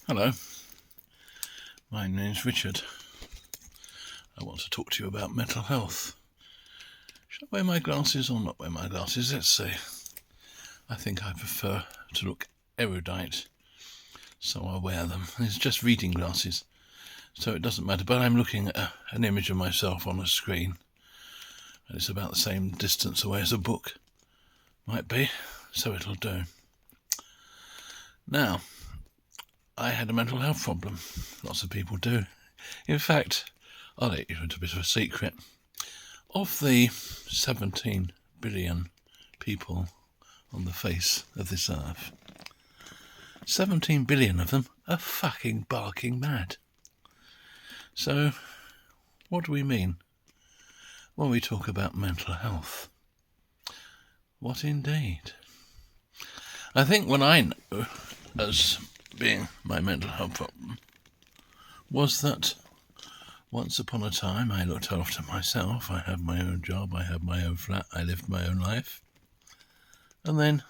Hello, my name's Richard. I want to talk to you about mental health. Should I wear my glasses or not wear my glasses? Let's see. I think I prefer to look erudite, so I wear them. It's just reading glasses, so it doesn't matter, but I'm looking at an image of myself on a screen, and it's about the same distance away as a book might be, so it'll do. Now, I had a mental health problem. Lots of people do. In fact, I'll let you into a bit of a secret. Of the 17 billion people on the face of this earth, 17 billion of them are fucking barking mad. So, what do we mean when we talk about mental health? What indeed? I think what I know as being my mental health problem was that once upon a time I looked after myself. I had my own job, I had my own flat, I lived my own life, and then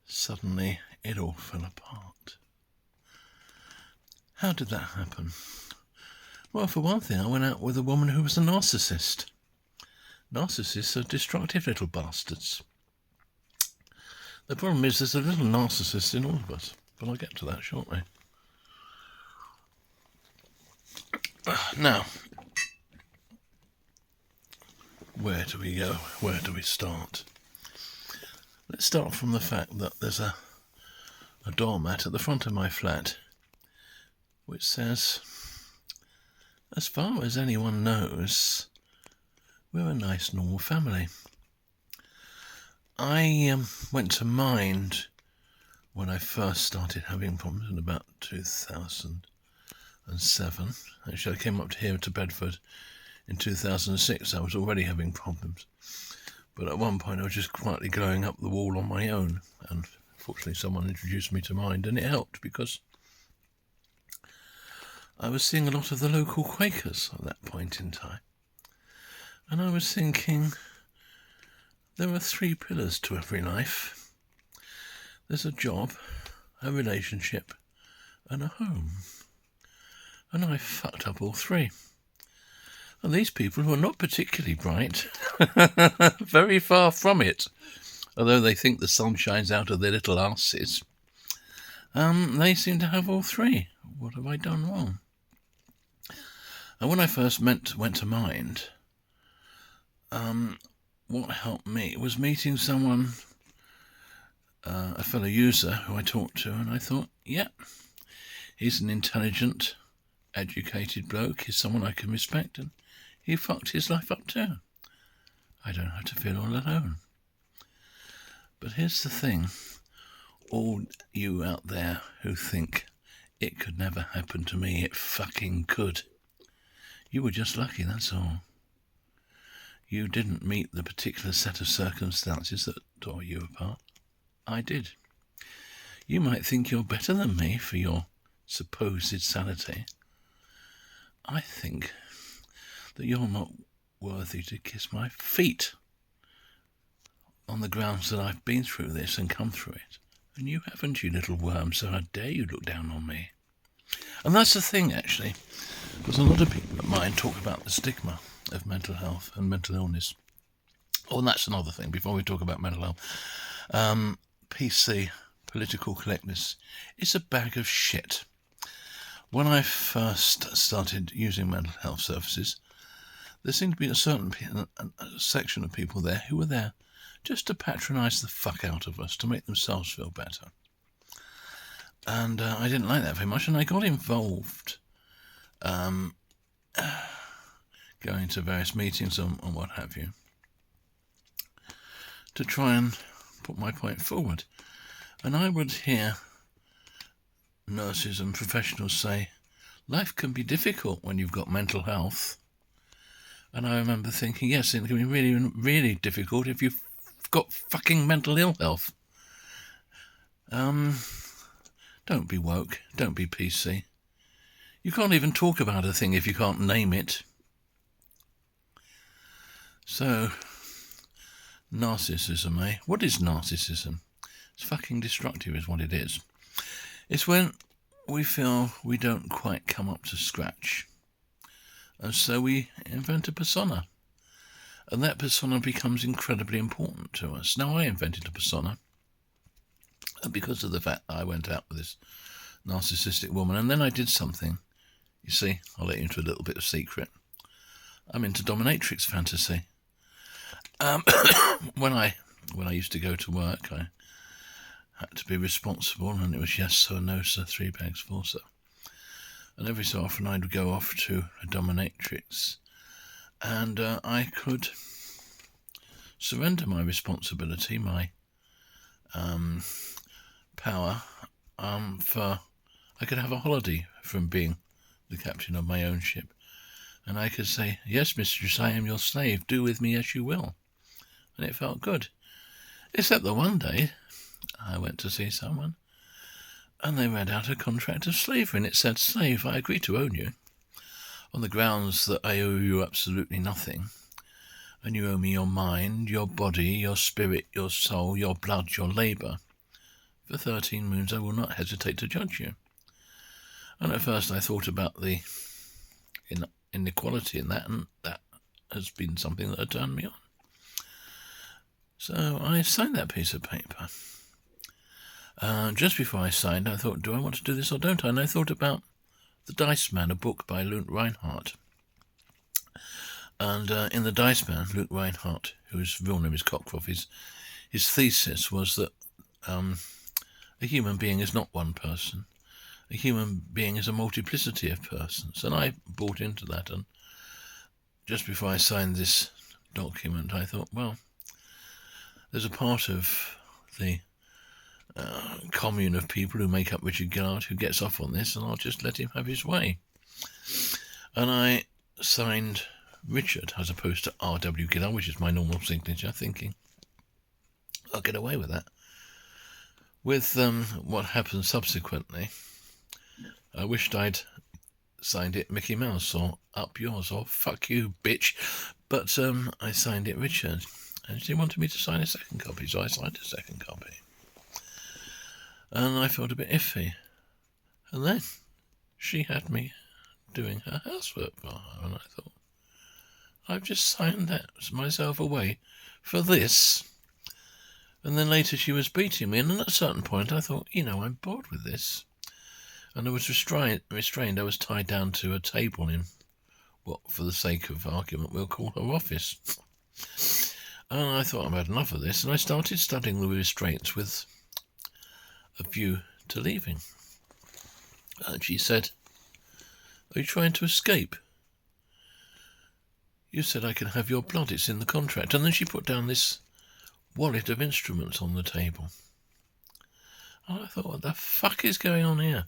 suddenly it all fell apart. How did that happen? Well, for one thing, I went out with a woman who was a narcissist. Narcissists are destructive little bastards. The problem is there's a little narcissist in all of us, but I'll get to that shortly. Now, where do we go? Where do we start? Let's start from the fact that there's a doormat at the front of my flat which says, as far as anyone knows, we're a nice normal family. I went to mind when I first started having problems in about 2007. Actually, I came up here to Bedford in 2006. I was already having problems. But at one point I was just quietly going up the wall on my own. And fortunately someone introduced me to Mind, and it helped because I was seeing a lot of the local Quakers at that point in time. And I was thinking, there are 3 pillars to every life. There's a job, a relationship, and a home. And I fucked up all 3. And these people who are not particularly bright, very far from it, although they think the sun shines out of their little arses, they seem to have all 3. What have I done wrong? And when I first went to Mind, what helped me was meeting someone, a fellow user who I talked to, and I thought, yeah, he's an intelligent, educated bloke, he's someone I can respect, and he fucked his life up too. I don't have to feel all alone. But here's the thing, all you out there who think it could never happen to me, it fucking could. You were just lucky, that's all. You didn't meet the particular set of circumstances that tore you apart. I did. You might think you're better than me for your supposed sanity. I think that you're not worthy to kiss my feet on the grounds that I've been through this and come through it. And you haven't, you little worm, so how dare you look down on me? And that's the thing, actually, because a lot of people at Mind talk about the stigma of mental health and mental illness. Oh, and that's another thing, before we talk about mental health. PC, political correctness, is a bag of shit. When I first started using mental health services, there seemed to be a certain section of people there who were there just to patronise the fuck out of us, to make themselves feel better. And I didn't like that very much, and I got involved going to various meetings and what have you, to try and put my point forward. And I would hear nurses and professionals say, life can be difficult when you've got mental health. And I remember thinking, yes, it can be really, really difficult if you've got fucking mental ill health. Don't be woke, don't be PC. You can't even talk about a thing if you can't name it. So, narcissism, eh? What is narcissism? It's fucking destructive is what it is. It's when we feel we don't quite come up to scratch. And so we invent a persona. And that persona becomes incredibly important to us. Now, I invented a persona because of the fact that I went out with this narcissistic woman, and then I did something. You see, I'll let you into a little bit of secret. I'm into dominatrix fantasy. When I used to go to work, I had to be responsible, and it was yes sir, no sir, 3 bags full sir. And every so often I'd go off to a dominatrix, and I could surrender my responsibility, my power, for I could have a holiday from being the captain of my own ship, and I could say, yes, mistress, I am your slave, do with me as you will. And it felt good. Except that one day I went to see someone, and they read out a contract of slavery, and it said, slave, I agree to own you on the grounds that I owe you absolutely nothing, and you owe me your mind, your body, your spirit, your soul, your blood, your labour. For 13 moons I will not hesitate to judge you. And at first I thought about the inequality in that, and that has been something that had turned me on. So I signed that piece of paper. Just before I signed, I thought, do I want to do this or don't I? And I thought about The Dice Man, a book by Luke Reinhardt. And in The Dice Man, Luke Reinhardt, whose real name is Cockcroft, his thesis was that a human being is not one person. A human being is a multiplicity of persons. And I bought into that. And just before I signed this document, I thought, well, there's a part of the commune of people who make up Richard Gillard who gets off on this, and I'll just let him have his way. And I signed Richard as opposed to R.W. Gillard, which is my normal signature, thinking I'll get away with that. With what happened subsequently, I wished I'd signed it Mickey Mouse or Up Yours or Fuck You, bitch. But I signed it Richard, and she wanted me to sign a second copy, so I signed a second copy. And I felt a bit iffy. And then she had me doing her housework for her, and I thought, I've just signed that myself away for this. And then later she was beating me, and at a certain point I thought, I'm bored with this. And I was restrained. I was tied down to a table in what, for the sake of argument, we'll call her office. And I thought, I've had enough of this, and I started studying the restraints with a view to leaving. And she said, are you trying to escape? You said I can have your blood, it's in the contract. And then she put down this wallet of instruments on the table. And I thought, what the fuck is going on here?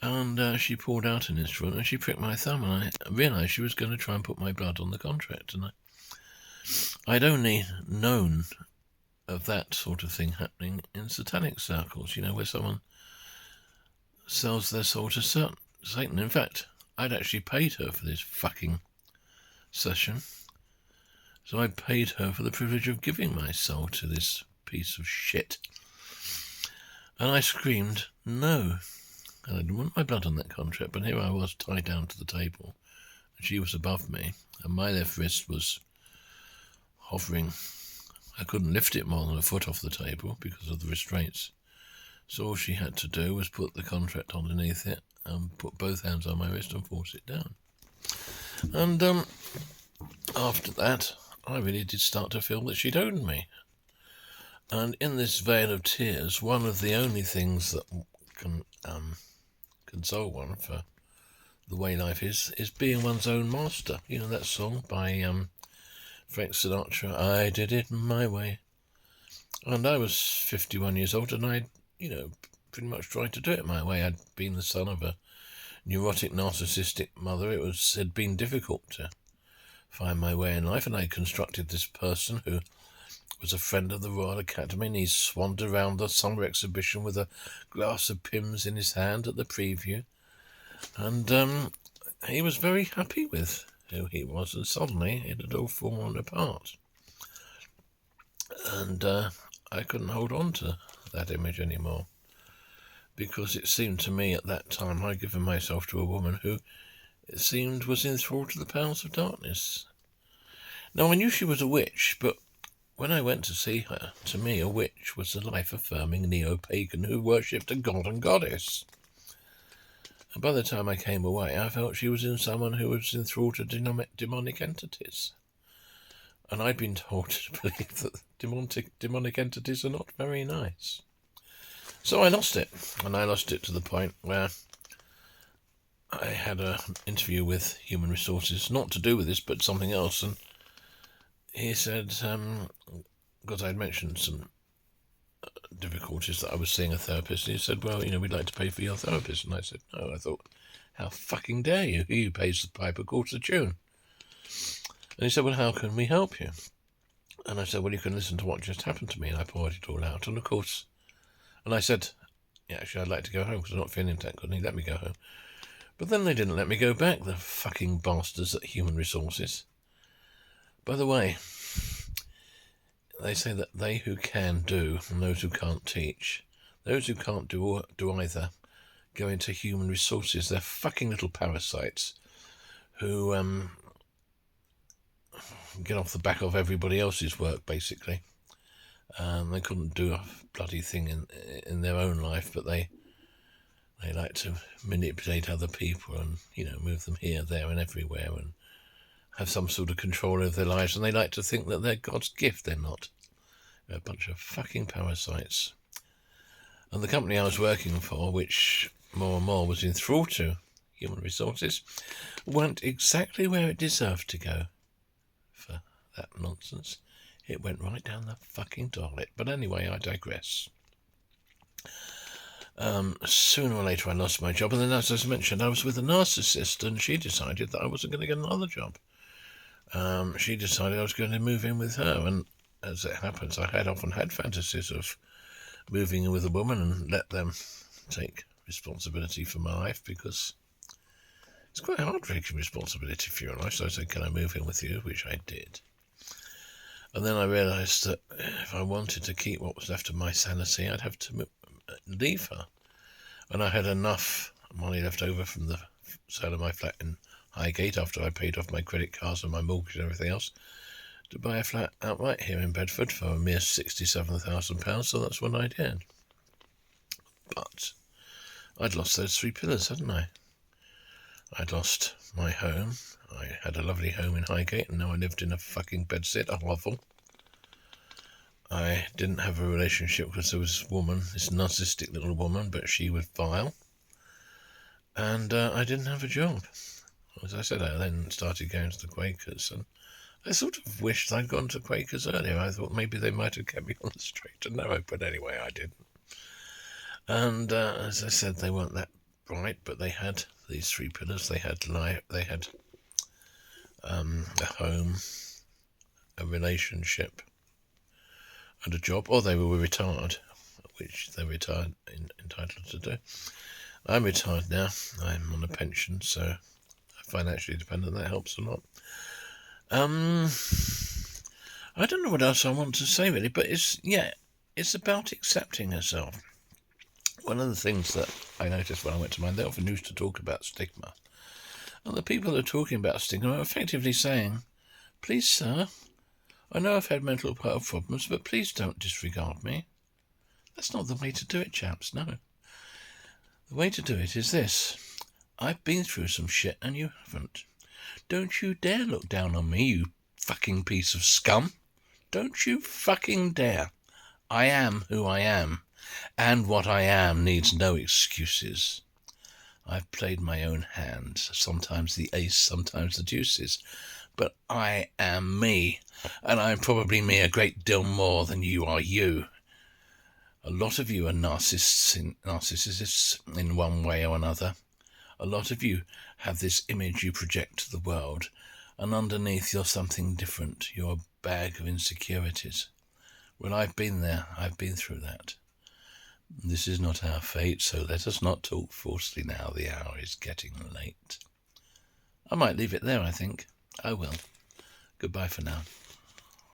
And she pulled out an instrument and she pricked my thumb, and I realised she was going to try and put my blood on the contract. And I'd only known of that sort of thing happening in satanic circles, where someone sells their soul to Satan. In fact, I'd actually paid her for this fucking session. So I paid her for the privilege of giving my soul to this piece of shit. And I screamed, no. And I didn't want my blood on that contract, but here I was tied down to the table, and she was above me, and my left wrist was hovering. I couldn't lift it more than a foot off the table because of the restraints. So all she had to do was put the contract underneath it and put both hands on my wrist and force it down. And after that, I really did start to feel that she'd owned me. And in this veil of tears, one of the only things that can console one for the way life is being one's own master. That song by Frank Sinatra, I did it my way. And I was 51 years old, and I, pretty much tried to do it my way. I'd been the son of a neurotic, narcissistic mother. It had been difficult to find my way in life, and I constructed this person who was a friend of the Royal Academy, and he swanned around the summer exhibition with a glass of Pimm's in his hand at the preview. And he was very happy with who he was, and suddenly it had all fallen apart. And I couldn't hold on to that image anymore, because it seemed to me at that time I'd given myself to a woman who, it seemed, was enthralled to the powers of darkness. Now, I knew she was a witch, but when I went to see her, to me a witch was a life-affirming neo-pagan who worshipped a god and goddess. And by the time I came away, I felt she was in someone who was enthralled to demonic entities. And I'd been told to believe that demonic entities are not very nice. So I lost it, and I lost it to the point where I had an interview with Human Resources, not to do with this, but something else, and he said, because I'd mentioned some difficulties that I was seeing a therapist, and he said, well, we'd like to pay for your therapist. And I said, no. I thought, how fucking dare you? He who pays the piper calls the tune. And he said, well, how can we help you? And I said, well, you can listen to what just happened to me. And I poured it all out. And of course, and I said, yeah, actually, I'd like to go home because I'm not feeling that good. And he let me go home. But then they didn't let me go back, the fucking bastards at Human Resources. By the way, they say that they who can do and those who can't teach. Those who can't do either go into Human Resources. They're fucking little parasites who get off the back of everybody else's work, basically. They couldn't do a bloody thing in their own life, but they like to manipulate other people and, move them here, there and everywhere and have some sort of control over their lives, and they like to think that they're God's gift. They're not. They're a bunch of fucking parasites. And the company I was working for, which more and more was enthralled to Human Resources, went exactly where it deserved to go for that nonsense. It went right down the fucking toilet. But anyway, I digress. Sooner or later I lost my job, and then, as I mentioned, I was with a narcissist, and she decided that I wasn't going to get another job. She decided I was going to move in with her, and as it happens, I had often had fantasies of moving in with a woman and let them take responsibility for my life, because it's quite hard taking responsibility for your life. So I said, can I move in with you? Which I did. And then I realised that if I wanted to keep what was left of my sanity, I'd have to leave her. And I had enough money left over from the sale of my flat in Highgate after I paid off my credit cards and my mortgage and everything else to buy a flat outright here in Bedford for a mere £67,000. So that's what I did. But I'd lost those three pillars, hadn't I? I'd lost my home. I had a lovely home in Highgate, and now I lived in a fucking bedsit, a hovel. I didn't have a relationship because there was a woman, this narcissistic little woman, but she was vile. And I didn't have a job. As I said, I then started going to the Quakers, and I sort of wished I'd gone to Quakers earlier. I thought maybe they might have kept me on the straight and narrow, but anyway, I didn't. And as I said, they weren't that bright, but they had these three pillars. They had life, they had a home, a relationship, and a job, or they were retired, which they entitled to do. I'm retired now. I'm on a pension, so I'm financially dependent. That helps a lot. I don't know what else I want to say really, but it's about accepting herself. One of the things that I noticed when I went to mine, they often used to talk about stigma. And the people that are talking about stigma are effectively saying, please, sir, I know I've had mental health problems, but please don't disregard me. That's not the way to do it, chaps, no. The way to do it is this. I've been through some shit and you haven't. Don't you dare look down on me, you fucking piece of scum. Don't you fucking dare. I am who I am, and what I am needs no excuses. I've played my own hand, sometimes the ace, sometimes the deuces, but I am me, and I'm probably me a great deal more than you are you. A lot of you are narcissists in one way or another. A lot of you have this image you project to the world, and underneath you're something different. You're a bag of insecurities. Well, I've been there. I've been through that. This is not our fate, so let us not talk falsely now. The hour is getting late. I might leave it there, I think. I will. Goodbye for now.